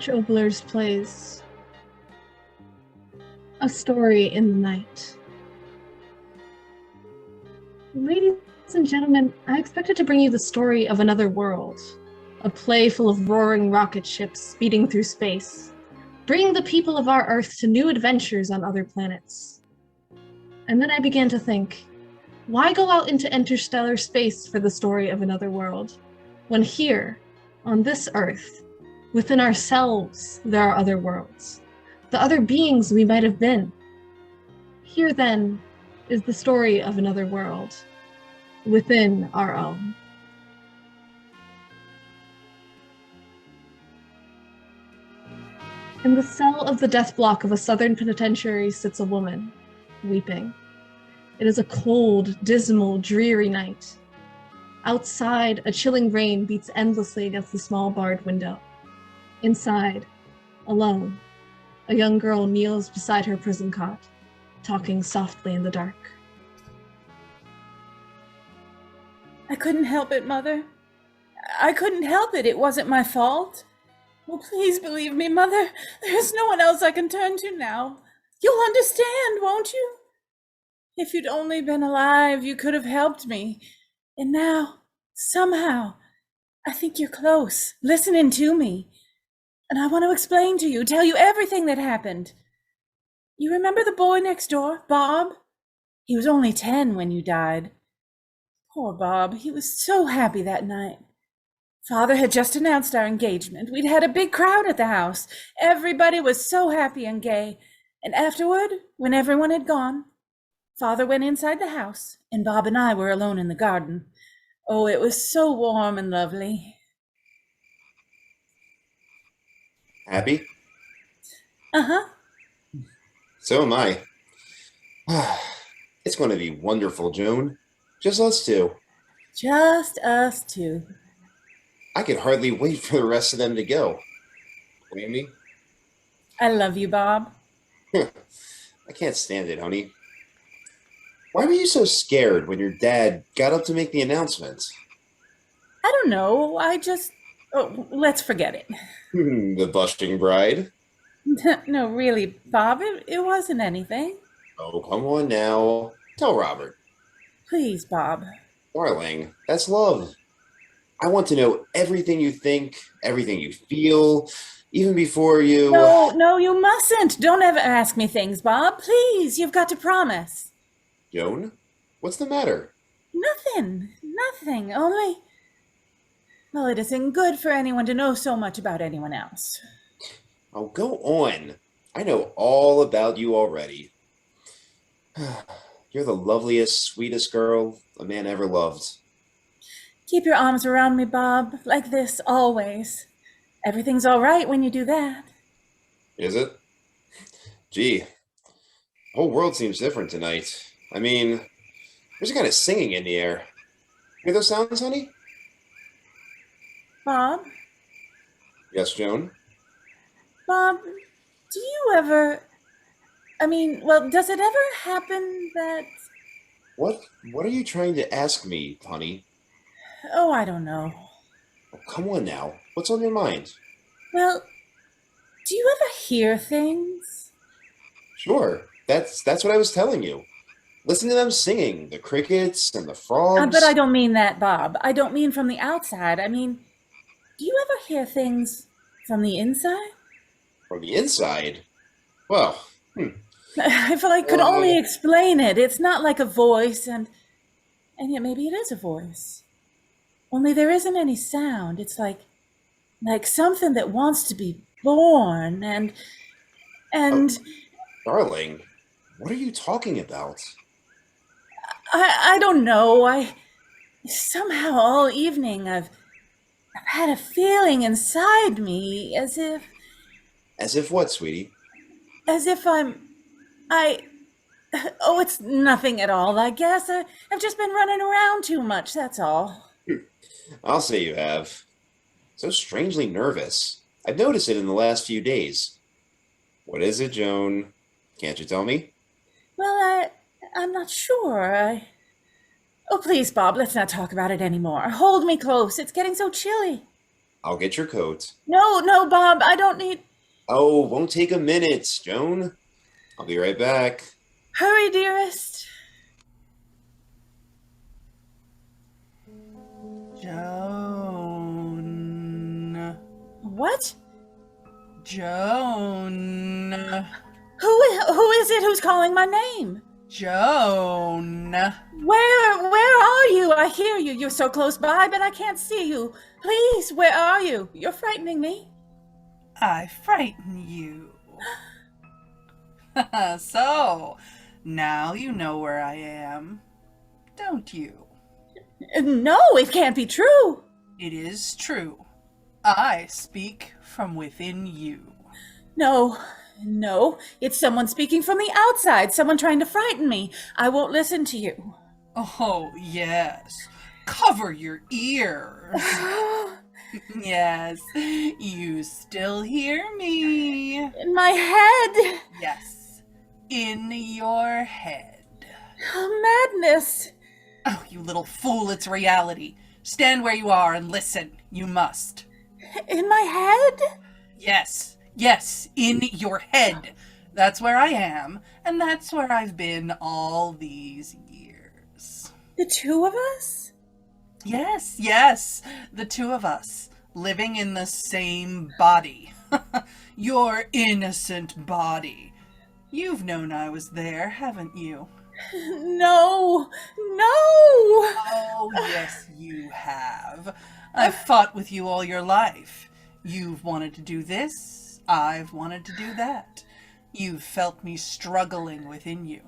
OBOLER'S plays A Story in the Night. Ladies and gentlemen, I expected to bring you the story of another world, a play full of roaring rocket ships speeding through space, bringing the people of our Earth to new adventures on other planets. And then I began to think, why go out into interstellar space for the story of another world, when here, on this Earth, within ourselves, there are other worlds, the other beings we might have been. Here, then, is the story of another world, within our own. In the cell of the death block of a southern penitentiary sits a woman, weeping. It is a cold, dismal, dreary night. Outside, a chilling rain beats endlessly against the small barred window. Inside, alone, a young girl kneels beside her prison cot, talking softly in the dark. I couldn't help it, Mother. I couldn't help it. It wasn't my fault. Oh, please believe me, Mother. There's no one else I can turn to now. You'll understand, won't you? If you'd only been alive, you could have helped me. And now, somehow, I think you're close, listening to me. And I want to explain to you, tell you everything that happened. You remember the boy next door, Bob? He was only 10 when you died. Poor Bob, he was so happy that night. Father had just announced our engagement. We'd had a big crowd at the house. Everybody was so happy and gay. And afterward, when everyone had gone, Father went inside the house, and Bob and I were alone in the garden. Oh, it was so warm and lovely. Happy? Uh-huh. So am I. It's going to be wonderful, Joan. Just us two. Just us two. I could hardly wait for the rest of them to go. Blame me? I love you, Bob. I can't stand it, honey. Why were you so scared when your dad got up to make the announcement? I don't know. Oh, let's forget it. The blushing bride? No, really, Bob, it wasn't anything. Oh, come on now. Tell Robert. Please, Bob. Darling, that's love. I want to know everything you think, everything you feel, even before you... No, you mustn't. Don't ever ask me things, Bob. Please, you've got to promise. Joan? What's the matter? Nothing. Only... Well, it isn't good for anyone to know so much about anyone else. Oh, go on. I know all about you already. You're the loveliest, sweetest girl a man ever loved. Keep your arms around me, Bob, like this, always. Everything's all right when you do that. Is it? Gee, the whole world seems different tonight. I mean, there's a kind of singing in the air. Hear those sounds, honey? Bob? Yes, Joan? Bob, do you ever... does it ever happen that... What are you trying to ask me, honey? Oh, I don't know. Oh, come on now. What's on your mind? Well, do you ever hear things? Sure. That's what I was telling you. Listen to them singing, the crickets and the frogs. But I don't mean that, Bob. I don't mean from the outside. I mean, do you ever hear things from the inside? From the inside? Well, If I could only explain it. It's not like a voice, and yet maybe it is a voice. Only there isn't any sound. It's like something that wants to be born, and Oh, darling, what are you talking about? I don't know. Somehow all evening I've had a feeling inside me As if what, sweetie? as if I, oh, it's nothing at all, I guess. I've just been running around too much, that's all. I'll say you have. So strangely nervous. I've noticed it in the last few days. What is it, Joan? Can't you tell me? Well, I'm not sure. Oh, please, Bob, let's not talk about it anymore. Hold me close. It's getting so chilly. I'll get your coat. No, no, Bob, I don't need. Oh, won't take a minute, Joan. I'll be right back. Hurry, dearest. Joan. What? Joan. Who is it who's calling my name? Joan. Where are you? I hear you. You're so close by, but I can't see you. Please, where are you? You're frightening me. I frighten you. So, now you know where I am, don't you? No, it can't be true. It is true. I speak from within you. No, it's someone speaking from the outside, someone trying to frighten me. I won't listen to you. Oh, yes. Cover your ears. Yes, you still hear me. In my head. Yes, in your head. Madness. Oh, you little fool, it's reality. Stand where you are and listen. You must. In my head? Yes, in your head. That's where I am, and that's where I've been all these years. The two of us? Yes, the two of us, living in the same body. Your innocent body. You've known I was there, haven't you? No. Oh, yes, you have. I've fought with you all your life. You've wanted to do this, I've wanted to do that. You've felt me struggling within you,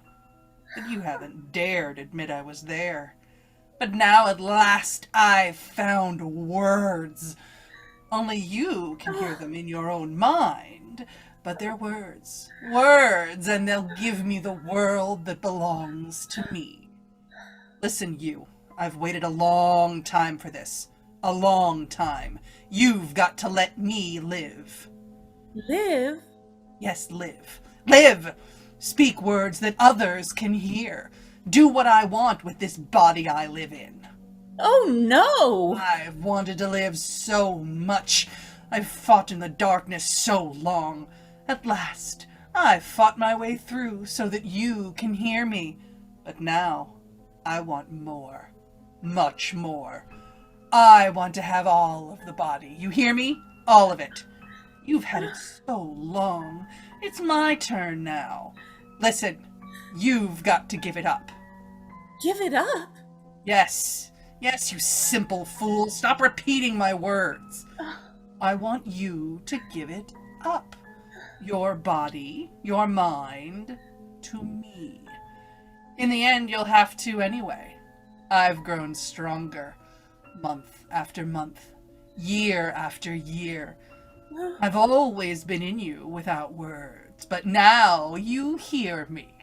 but you haven't dared admit I was there. But now at last I've found words. Only you can hear them in your own mind, but they're words, and they'll give me the world that belongs to me. Listen, you, I've waited a long time for this. A long time. You've got to let me live. Live? Yes, live. Live! Speak words that others can hear. Do what I want with this body I live in. Oh, no! I've wanted to live so much. I've fought in the darkness so long. At last, I've fought my way through so that you can hear me. But now, I want more. Much more. I want to have all of the body. You hear me? All of it. You've had it so long. It's my turn now. Listen, you've got to give it up. Give it up? Yes, you simple fool. Stop repeating my words. I want you to give it up. Your body, your mind, to me. In the end, you'll have to anyway. I've grown stronger, month after month, year after year. I've always been in you without words, but now you hear me.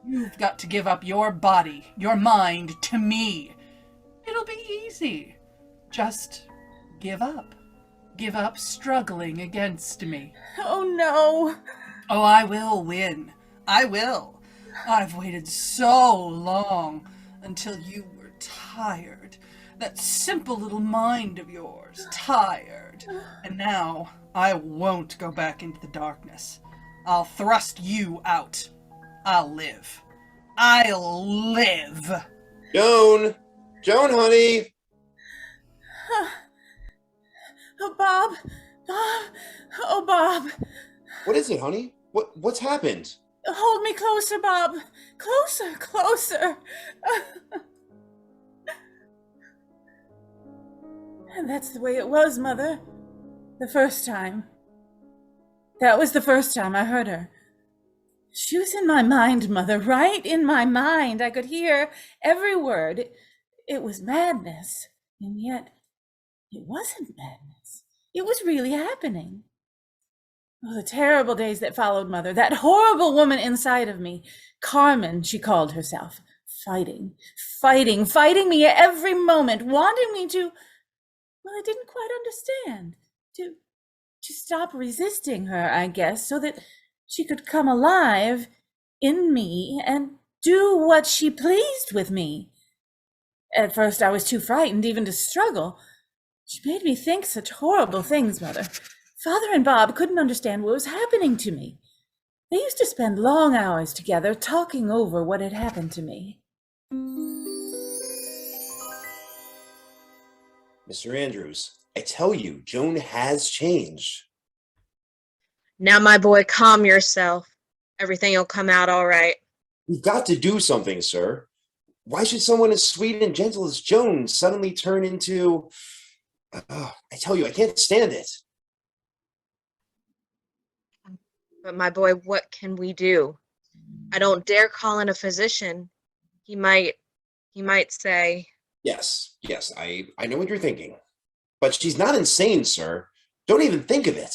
You've got to give up your body, your mind, to me. It'll be easy. Just give up. Give up struggling against me. Oh, no. Oh, I will win. I will. I've waited so long until you were tired. That simple little mind of yours, tired. And now I won't go back into the darkness. I'll thrust you out. I'll live. I'll live. Joan! Joan, honey! Oh, Bob. Oh, Bob. What is it, honey? What's happened? Hold me closer, Bob. Closer. And that's the way it was, Mother. The first time. That was the first time I heard her. She was in my mind, Mother, right in my mind. I could hear every word. It was madness, and yet it wasn't madness. It was really happening. Oh, the terrible days that followed, Mother. That horrible woman inside of me, Carmen, she called herself, fighting me at every moment, wanting me to, well, I didn't quite understand, to stop resisting her, I guess, so that she could come alive in me and do what she pleased with me. At first, I was too frightened even to struggle. She made me think such horrible things, Mother. Father and Bob couldn't understand what was happening to me. They used to spend long hours together talking over what had happened to me. Mr. Andrews, I tell you, Joan has changed. Now, my boy, calm yourself. Everything will come out all right. We've got to do something, sir. Why should someone as sweet and gentle as Joan suddenly turn into... I tell you, I can't stand it. But my boy, what can we do? I don't dare call in a physician. He might say... Yes, I know what you're thinking. But she's not insane, sir. Don't even think of it.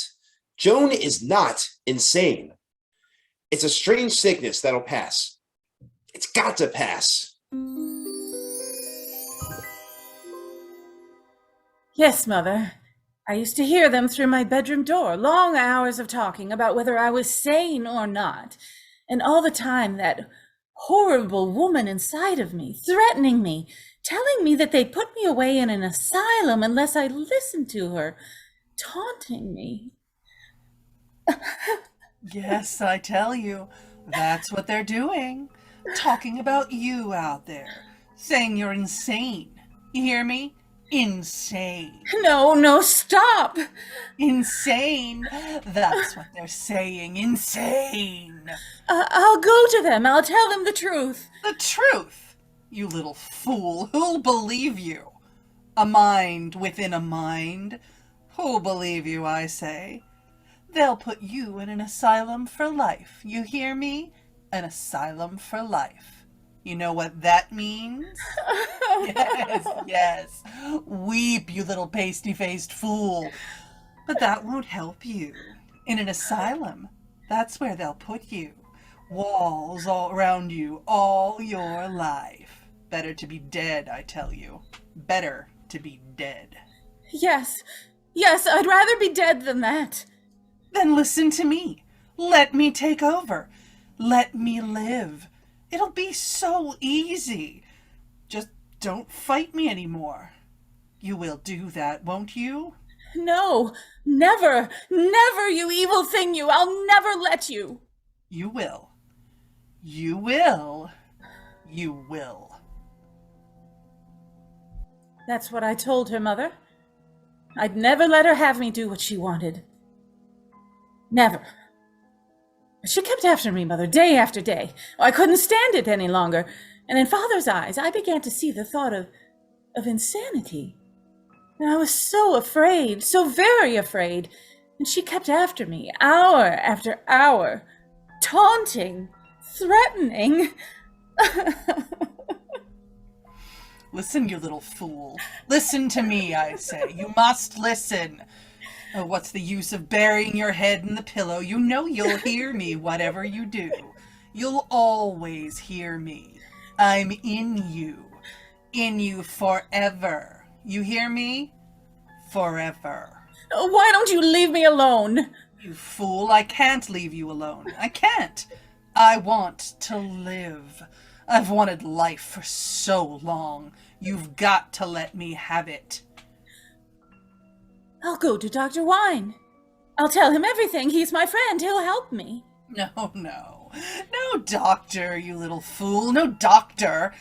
Joan is not insane. It's a strange sickness that'll pass. It's got to pass. Yes, Mother. I used to hear them through my bedroom door, long hours of talking about whether I was sane or not. And all the time, that horrible woman inside of me, threatening me, telling me that they'd put me away in an asylum unless I listened to her, taunting me. Yes, I tell you, that's what they're doing. Talking about you out there, saying you're insane. You hear me? Insane. No, stop! Insane. That's what they're saying. Insane. I'll go to them. I'll tell them the truth. The truth? You little fool. Who'll believe you? A mind within a mind. Who'll believe you, I say? They'll put you in an asylum for life. You hear me? An asylum for life. You know what that means? Yes. Weep, you little pasty-faced fool. But that won't help you. In an asylum, that's where they'll put you. Walls all around you all your life. Better to be dead, I tell you. Better to be dead. Yes, I'd rather be dead than that. Then listen to me. Let me take over. Let me live. It'll be so easy. Just don't fight me anymore. You will do that, won't you? No, never, you evil thing, you. I'll never let you. You will. You will. You will. That's what I told her, Mother. I'd never let her have me do what she wanted. Never. She kept after me, Mother, day after day. I couldn't stand it any longer. And in Father's eyes, I began to see the thought of insanity. And I was so afraid, so very afraid. And she kept after me, hour after hour, taunting, threatening. Listen, you little fool. Listen to me, I say. You must listen. Oh, what's the use of burying your head in the pillow? You know you'll hear me, whatever you do. You'll always hear me. I'm in you forever. You hear me? Forever. Why don't you leave me alone? You fool, I can't leave you alone. I can't. I want to live. I've wanted life for so long. You've got to let me have it. I'll go to Dr. Wine. I'll tell him everything. He's my friend. He'll help me. No. No doctor, you little fool. No doctor.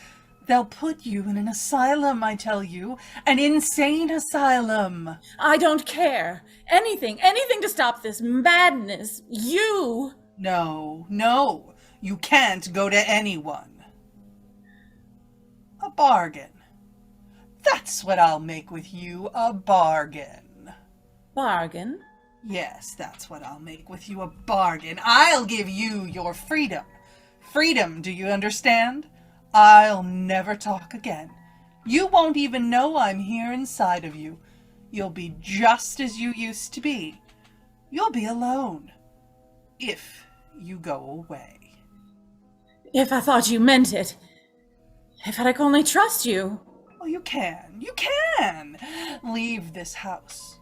They'll put you in an asylum, I tell you. An insane asylum. I don't care. Anything to stop this madness. You. No. You can't go to anyone. A bargain. That's what I'll make with you, a bargain. Bargain? Yes, that's what I'll make with you, a bargain. I'll give you your freedom. Freedom, do you understand? I'll never talk again. You won't even know I'm here inside of you. You'll be just as you used to be. You'll be alone. If you go away. If I thought you meant it. If I could only trust you. Oh, you can. You can. Leave this house.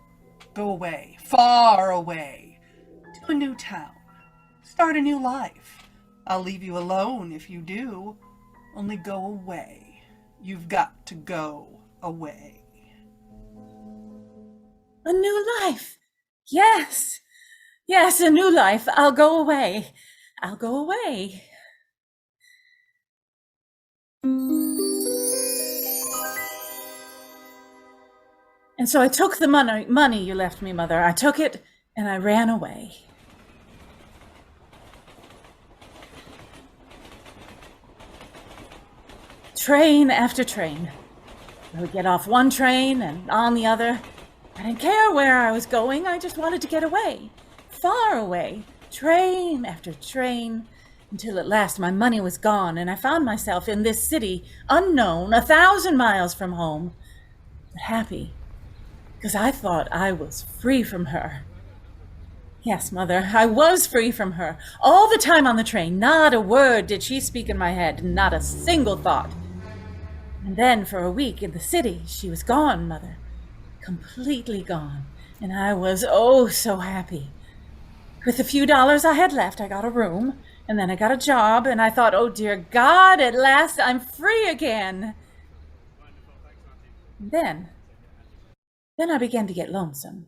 Go away. Far away. To a new town. Start a new life. I'll leave you alone if you do. Only go away. You've got to go away. A new life. Yes. Yes, a new life. I'll go away. I'll go away. And so I took the money you left me, Mother. I took it and I ran away. Train after train. I would get off one train and on the other. I didn't care where I was going. I just wanted to get away. Far away. Train after train. Until at last my money was gone and I found myself in this city, unknown, 1,000 miles from home. But happy. Because I thought I was free from her. Yes, Mother, I was free from her. All the time on the train, not a word did she speak in my head, not a single thought. And then for a week in the city, she was gone, Mother. Completely gone. And I was oh so happy. With the few dollars I had left, I got a room, and then I got a job, and I thought, oh dear God, at last I'm free again. And then I began to get lonesome.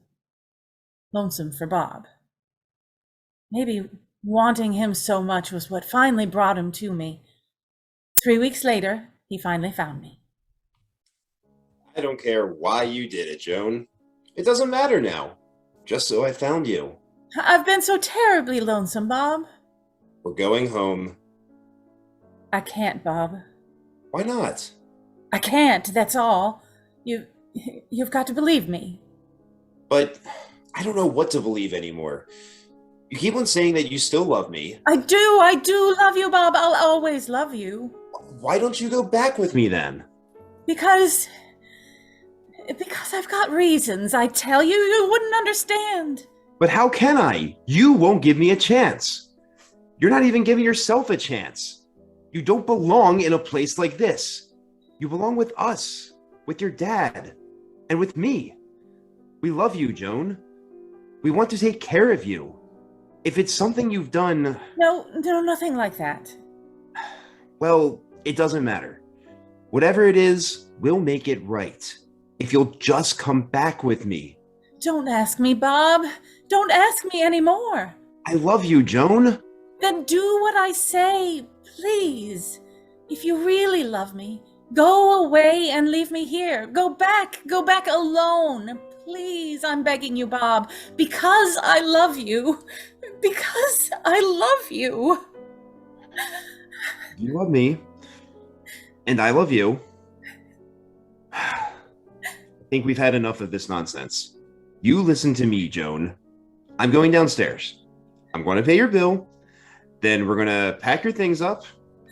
Lonesome for Bob. Maybe wanting him so much was what finally brought him to me. 3 weeks later, he finally found me. I don't care why you did it, Joan. It doesn't matter now. Just so I found you. I've been so terribly lonesome, Bob. We're going home. I can't, Bob. Why not? I can't, that's all. You've got to believe me. But I don't know what to believe anymore. You keep on saying that you still love me. I do love you, Bob. I'll always love you. Why don't you go back with me then? Because I've got reasons. I tell you, you wouldn't understand. But how can I? You won't give me a chance. You're not even giving yourself a chance. You don't belong in a place like this. You belong with us, with your dad, and with me. We love you, Joan. We want to take care of you. If it's something you've done... No, nothing like that. Well, it doesn't matter. Whatever it is, we'll make it right. If you'll just come back with me. Don't ask me, Bob. Don't ask me anymore. I love you, Joan. Then do what I say, please. If you really love me, go away and leave me here. Go back alone. Please, I'm begging you, Bob. Because I love you. Because I love you. You love me. And I love you. I think we've had enough of this nonsense. You listen to me, Joan. I'm going downstairs. I'm going to pay your bill. Then we're going to pack your things up.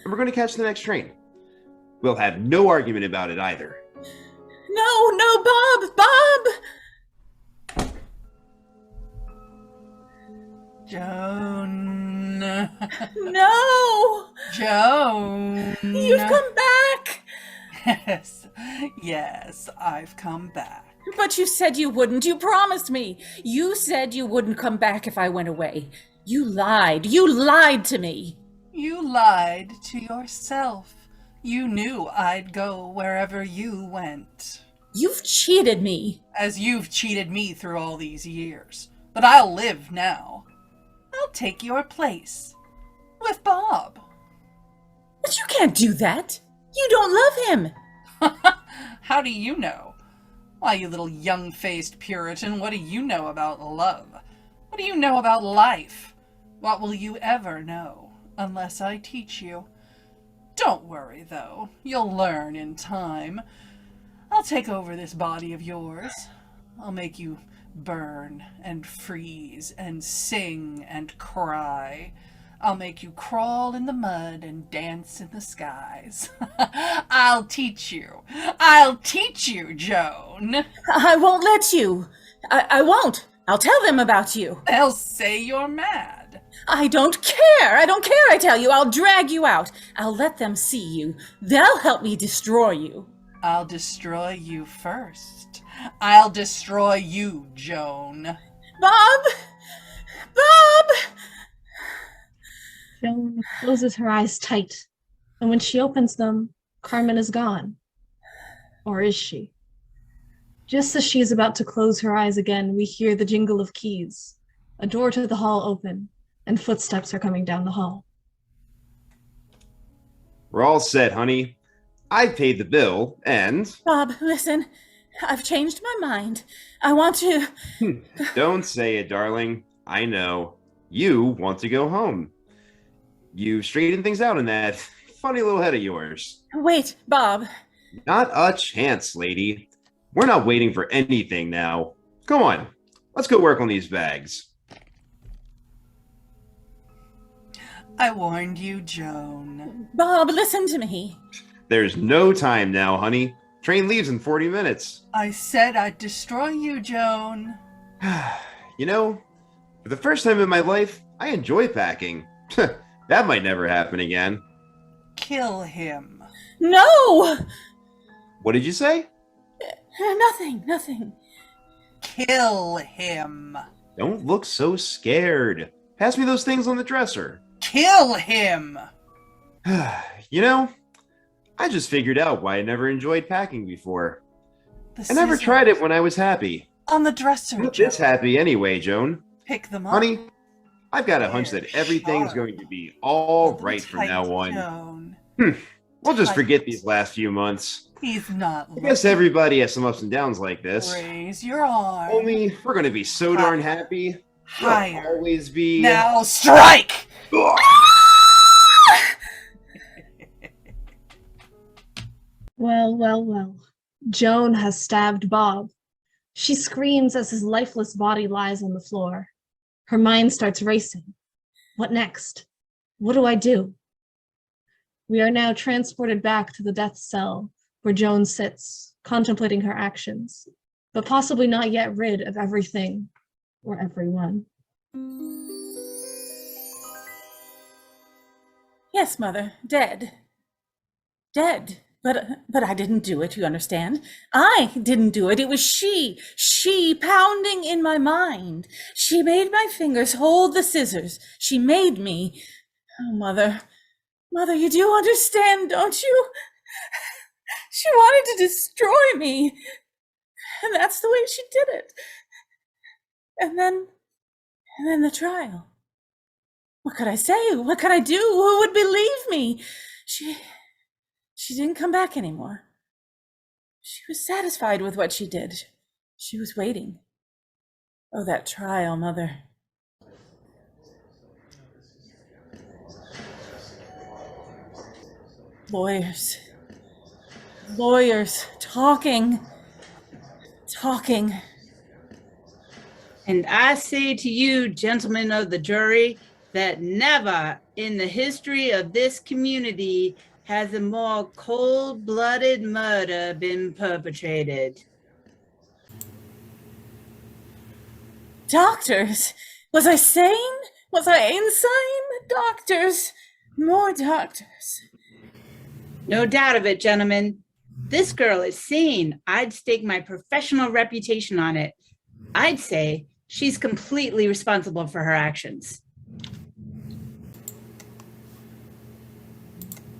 And we're going to catch the next train. We'll have no argument about it either. No, Bob! Joan. No! Joan. You've come back! Yes, I've come back. But you said you wouldn't. You promised me. You said you wouldn't come back if I went away. You lied. You lied to me. You lied to yourself. You knew I'd go wherever you went. You've cheated me. As you've cheated me through all these years. But I'll live now. I'll take your place. With Bob. But you can't do that. You don't love him. How do you know? Why, you little young-faced Puritan, what do you know about love? What do you know about life? What will you ever know, unless I teach you? Don't worry, though. You'll learn in time. I'll take over this body of yours. I'll make you burn and freeze and sing and cry. I'll make you crawl in the mud and dance in the skies. I'll teach you. I'll teach you, Joan. I won't let you. I won't. I'll tell them about you. They'll say you're mad. I don't care. I don't care, I tell you. I'll drag you out. I'll let them see you. They'll help me destroy you. I'll destroy you first. I'll destroy you, Joan. Bob! Bob! Joan closes her eyes tight, and when she opens them, Carmen is gone. Or is she? Just as she is about to close her eyes again, we hear the jingle of keys, a door to the hall open, and footsteps are coming down the hall. We're all set, honey. I paid the bill, and... Bob, listen. I've changed my mind. I want to... Don't say it, darling. I know. You want to go home. You straightened things out in that funny little head of yours. Wait, Bob. Not a chance, lady. We're not waiting for anything now. Come on, let's go work on these bags. I warned you, Joan. Bob, listen to me. There's no time now, honey. Train leaves in 40 minutes. I said I'd destroy you, Joan. You know, for the first time in my life, I enjoy packing. That might never happen again. Kill him. No! What did you say? Nothing. Kill him. Don't look so scared. Pass me those things on the dresser. Kill him. You know, I just figured out why I never enjoyed packing before. I never tried it when I was happy. On the dresser, I'm Joan. just happy anyway, Joan. Pick them up. Honey, I've got a hunch that everything's going to be all right from Tight, now on. Joan. We'll just Tight. forget these last few months. He's not I guess everybody has some ups and downs like this. Raise your arm. Only we're going to be so darn happy. We'll Higher. always be... Now strike! Ugh. Well. Joan has stabbed Bob. She screams as his lifeless body lies on the floor. Her mind starts racing. What next? What do I do? We are now transported back to the death cell where Joan sits, contemplating her actions, but possibly not yet rid of everything or everyone. Yes, Mother. Dead. But I didn't do it, you understand? I didn't do it. It was she pounding in my mind. She made my fingers hold the scissors. She made me. Oh, Mother, you do understand, don't you? She wanted to destroy me. And that's the way she did it. And then the trial. What could I say? What could I do? Who would believe me? She didn't come back anymore. She was satisfied with what she did. She was waiting. Oh, that trial, Mother. Lawyers, talking. And I say to you, gentlemen of the jury, that never in the history of this community has a more cold-blooded murder been perpetrated. Doctors! Was I sane? Was I insane? Doctors! More doctors. No doubt of it, gentlemen. This girl is sane. I'd stake my professional reputation on it. I'd say she's completely responsible for her actions.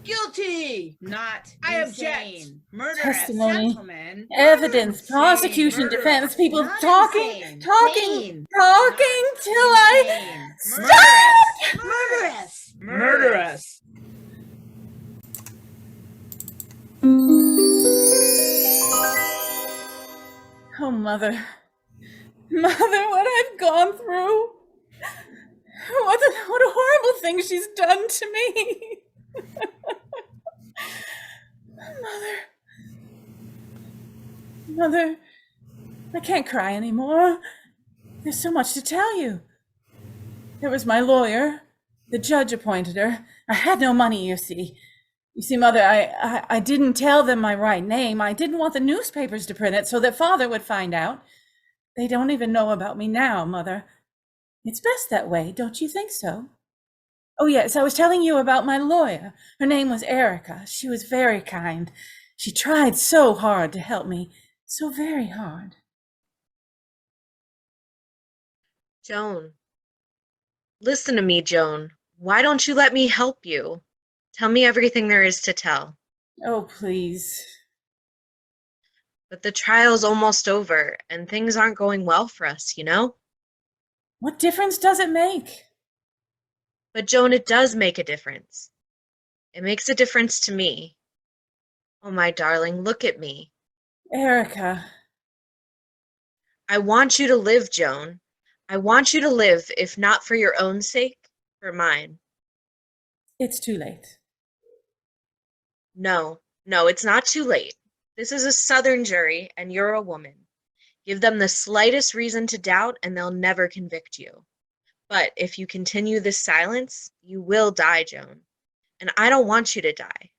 Guilty! Not I object. Insane. Murderous, Testimony. gentlemen. Evidence, Insane. prosecution, Murderous. defense, people Not talking insane. till Sane. I Insane. stop! Murderous. Oh, Mother, what I've gone through. What a horrible thing she's done to me. Mother, I can't cry anymore. There's so much to tell you. There was my lawyer. The judge appointed her. I had no money, you see. You see, Mother, I didn't tell them my right name. I didn't want the newspapers to print it so that Father would find out. They don't even know about me now, Mother. It's best that way, don't you think so? Oh, yes, I was telling you about my lawyer. Her name was Erica. She was very kind. She tried so hard to help me. So very hard. Joan. Listen to me, Joan. Why don't you let me help you? Tell me everything there is to tell. Oh, please. But the trial's almost over, and things aren't going well for us, you know? What difference does it make? But Joan, it does make a difference. It makes a difference to me. Oh, my darling, look at me. Erica. I want you to live, Joan. I want you to live, if not for your own sake, for mine. It's too late. No, it's not too late. This is a Southern jury, and you're a woman. Give them the slightest reason to doubt, and they'll never convict you. But if you continue this silence, you will die, Joan. And I don't want you to die.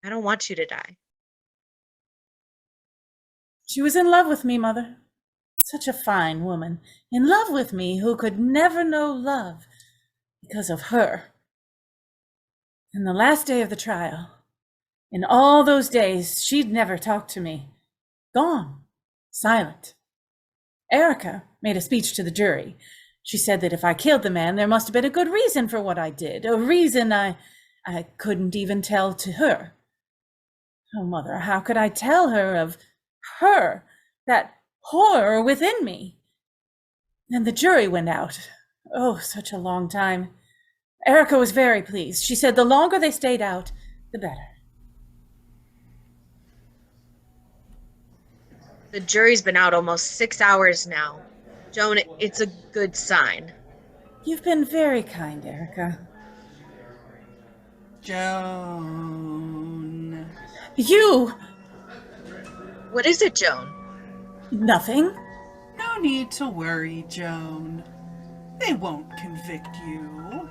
I don't want you to die. She was in love with me, Mother. Such a fine woman. In love with me who could never know love because of her. And the last day of the trial, in all those days, she'd never talked to me. Gone. Silent. Erica made a speech to the jury. She said that if I killed the man, there must have been a good reason for what I did, a reason I couldn't even tell to her. Oh, Mother, how could I tell her of her, that horror within me? And the jury went out. Oh, such a long time. Erica was very pleased. She said the longer they stayed out, the better. The jury's been out almost 6 hours now. Joan, it's a good sign. You've been very kind, Erica. Joan. You! What is it, Joan? Nothing. No need to worry, Joan. They won't convict you.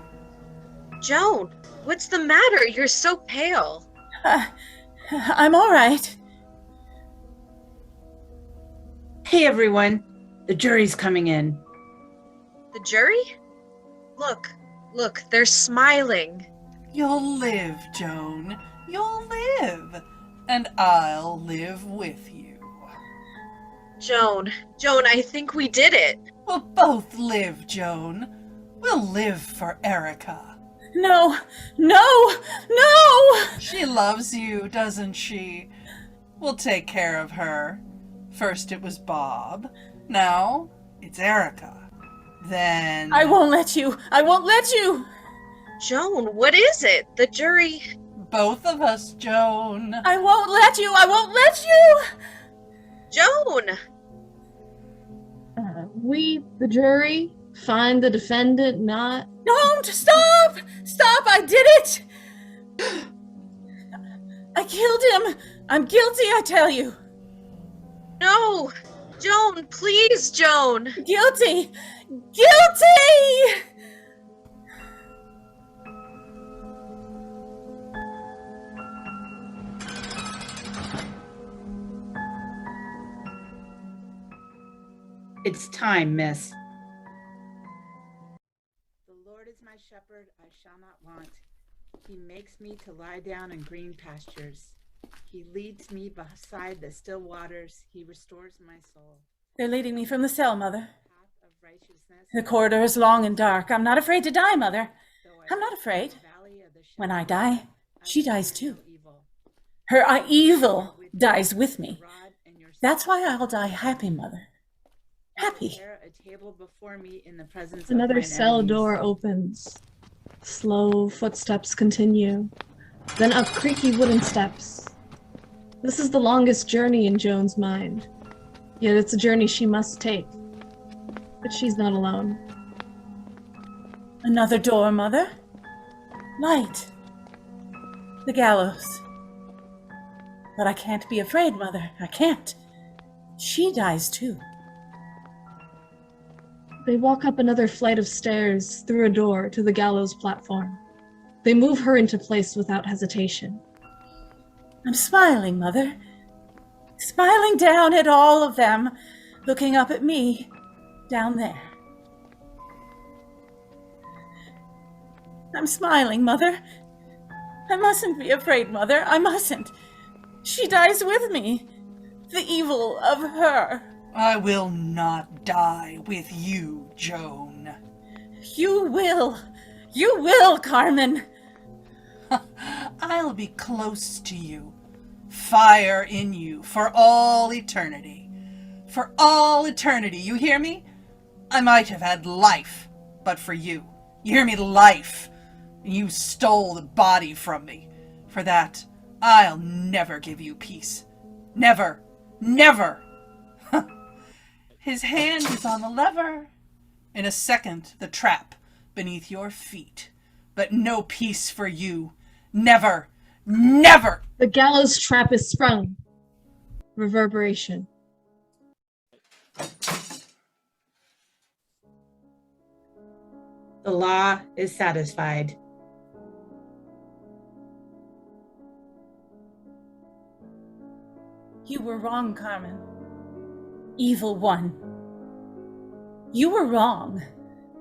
Joan, what's the matter? You're so pale. I'm all right. Hey, everyone. The jury's coming in. The jury? Look, they're smiling. You'll live, Joan. You'll live. And I'll live with you. Joan, I think we did it. We'll both live, Joan. We'll live for Erica. No! She loves you, doesn't she? We'll take care of her. First it was Bob. Now it's Erica. Then... I won't let you! Joan, what is it? The jury... Both of us, Joan. I won't let you! Joan! We, the jury, find the defendant not... Don't! Stop! I did it! I killed him! I'm guilty, I tell you! No! Joan, please, Joan! Guilty! It's time, miss. The Lord is my shepherd, I shall not want. He makes me to lie down in green pastures. He leads me beside the still waters. He restores my soul. They're leading me from the cell, Mother. Path of righteousness. The corridor is long and dark. I'm not afraid to die, Mother. I'm not afraid. When I die, she dies too. Her evil dies with me. That's why I'll die happy, Mother. Happy. Another cell door opens. Slow footsteps continue, then up creaky wooden steps. This is the longest journey in Joan's mind, yet it's a journey she must take. But she's not alone. Another door, Mother. Light. The gallows. But I can't be afraid, Mother. I can't. She dies too. They walk up another flight of stairs through a door to the gallows platform. They move her into place without hesitation. I'm smiling, Mother. Smiling down at all of them, looking up at me, down there. I'm smiling, Mother. I mustn't be afraid, Mother. I mustn't. She dies with me. The evil of her. I will not die with you, Joan. You will. You will, Carmen. I'll be close to you. Fire in you for all eternity. For all eternity, you hear me? I might have had life, but for you. You hear me? Life. And you stole the body from me. For that, I'll never give you peace. Never. Never. His hand is on the lever. In a second, the trap beneath your feet. But no peace for you. Never. Never. The gallows trap is sprung. Reverberation. The law is satisfied. You were wrong, Carmen. Evil one. You were wrong.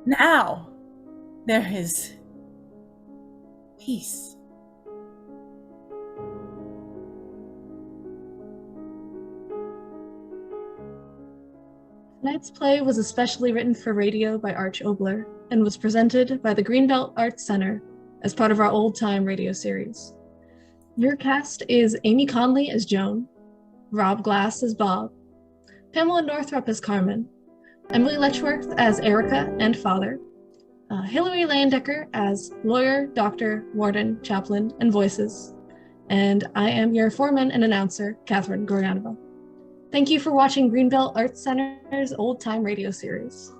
Now, there is peace. Tonight's play was especially written for radio by Arch Obler and was presented by the Greenbelt Arts Center as part of our old-time radio series. Your cast is Amy Conley as Joan, Rob Glass as Bob, Pamela Northrup as Carmen, Emily Letchworth as Erica and Father, Hilary Leyendecker as lawyer, doctor, warden, chaplain, and voices, and I am your foreman and announcer, Katherine Gourianova. Thank you for watching Greenbelt Arts Center's old-time radio series.